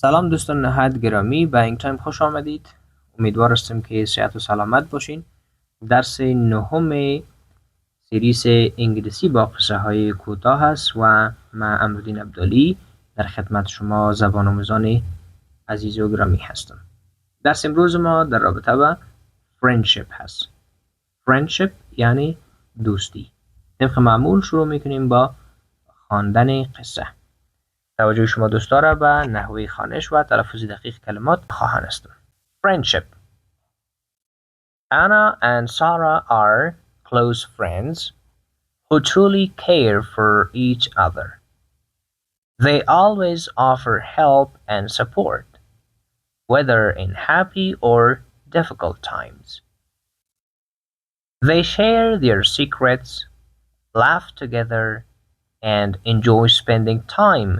سلام دوستان نهایت گرامی به این تایم خوش آمدید. امیدوار هستم که صحت و سلامت باشین. درس نهم سریس انگلیسی با قصه های کوتاه است و من امرالدین عبدالی در خدمت شما زبان آموزان عزیز و گرامی هستم. درس امروز ما در رابطه با friendship هست. friendship یعنی دوستی. طبق معمول شروع میکنیم با خواندن قصه. توجه شما دوستان به نحوه خوانش و تلفظ دقیق کلمات خواهان هستم. Friendship. Anna and Sarah are close friends who truly care for each other. They always offer help and support, whether in happy or difficult times. They share their secrets, laugh together, and enjoy spending time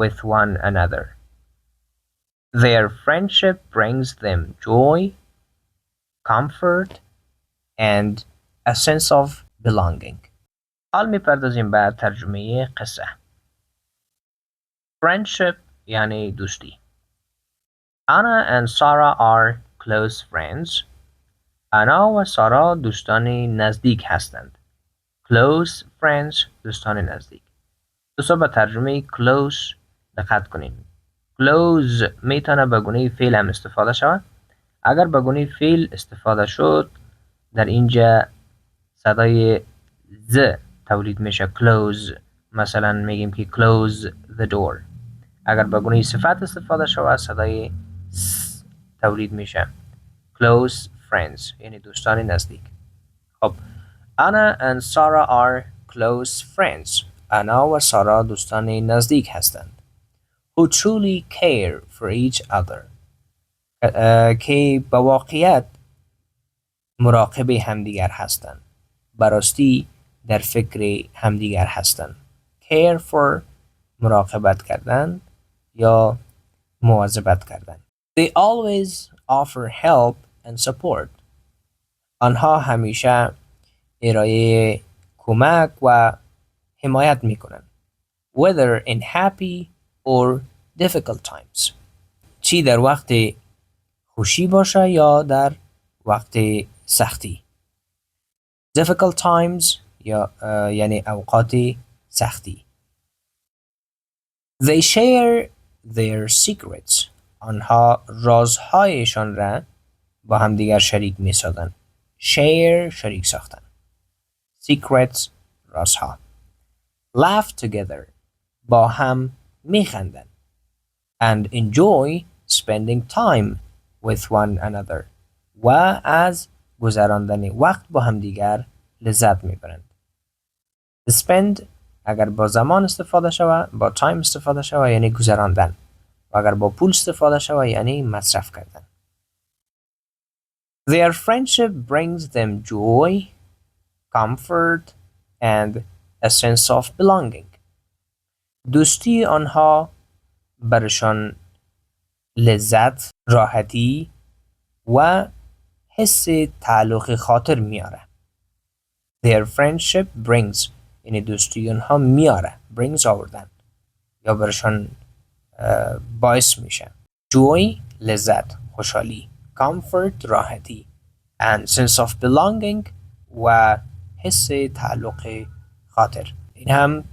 with one another. Their friendship brings them joy, comfort, and a sense of belonging. حال میپردازیم به ترجمه قصه. Friendship یعنی دوستی. Anna and Sarah are close friends. انا و سارا دوستان نزدیک هستند. Close friends دوستان نزدیک. دوستان به ترجمه close دقت کنین. Close میتونه به گونه فعل هم استفاده شود. اگر به گونه فعل استفاده شد در اینجا صدای ز تولید میشه. close مثلا میگیم که close the door. اگر به گونه صفت استفاده شود صدای س تولید میشه. close friends یعنی دوستان نزدیک. خب Anna and Sarah are close friends. انا و سارا دوستان نزدیک هستند. Who truly care for each other. که با واقعیت مراقب همدیگر هستند. براستی در فکر همدیگر هستند. care for مراقبت کردن یا مواظبت کردن. They always offer help and support. آنها همیشه ارائه کمک و حمایت میکنند. Whether in happy or difficult times. چی در وقت خوشی باشه یا در وقت سختی. Difficult times یعنی اوقات سختی. They share their secrets. آنها رازهایشان را با همدیگر شریک می سازند. Share شریک ساختن. Secrets رازها. Laugh together با هم می خندند. And enjoy spending time with one another و از گذراندن وقت با همدیگر لذت میبرند. spend اگر با زمان استفاده شود با time استفاده شود یعنی گذراندن و اگر با پول استفاده شود یعنی مصرف کردن. Their friendship brings them joy, comfort and a sense of belonging. دوستی آنها برشان لذت، راحتی و حس تعلق خاطر میاره. Their friendship brings یعنی دوستی آنها میاره. brings آوردن یا برشان باعث میشه. joy لذت، خوشحالی. comfort راحتی. and sense of belonging و حس تعلق خاطر. این هم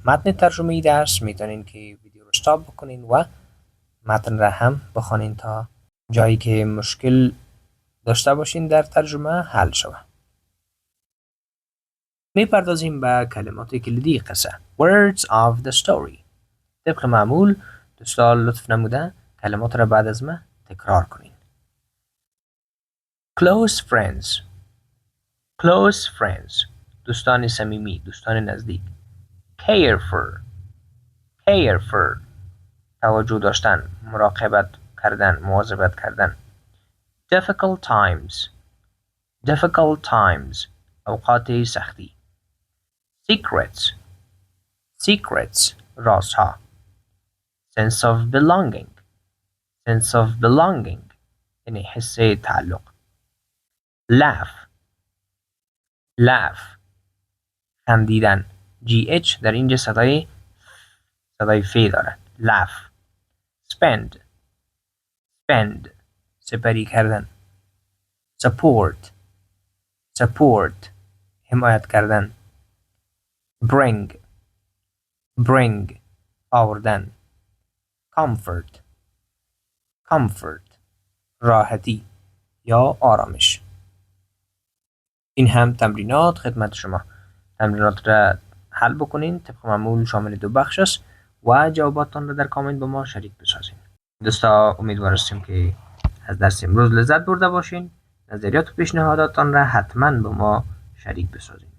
متن ترجمه درس میتونین که ویدیو رو استاپ بکنین و متن را هم بخوانین تا جایی که مشکل داشته باشین در ترجمه حل شود. میپردازیم به کلمات کلیدی قصه. Words of the story. طبق معمول دوستان لطف نموده کلمات را بعد از من تکرار کنین. Close friends. Close friends. دوستان صمیمی، دوستان نزدیک. Care for. Care for. توجه داشتن، مراقبت کردن، مواظبت کردن. Difficult times. Difficult times. اوقات سختی. Secrets. Secrets. رازها. Sense of belonging. Sense of belonging. یعنی حس تعلق. Laugh. Laugh. خندیدن. GH در اینجا صدای فی دارد. Laugh. spend spend سپری کردن support support حمایت کردن bring bring آوردن comfort comfort راحتی یا آرامش. این هم تمرینات خدمت شما. تمرینات را حل بکنین، طبق معمول شامل 2 بخش است و جواباتتان را در کامنت با ما شریک بسازین. دوستا امیدوار هستیم که از درس امروز لذت برده باشین. نظریات و پیشنهاداتتان را حتما با ما شریک بسازین.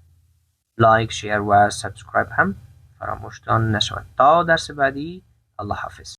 لایک، شیر و سابسکرایب هم فراموشتان نشود. تا درس بعدی، الله حافظ.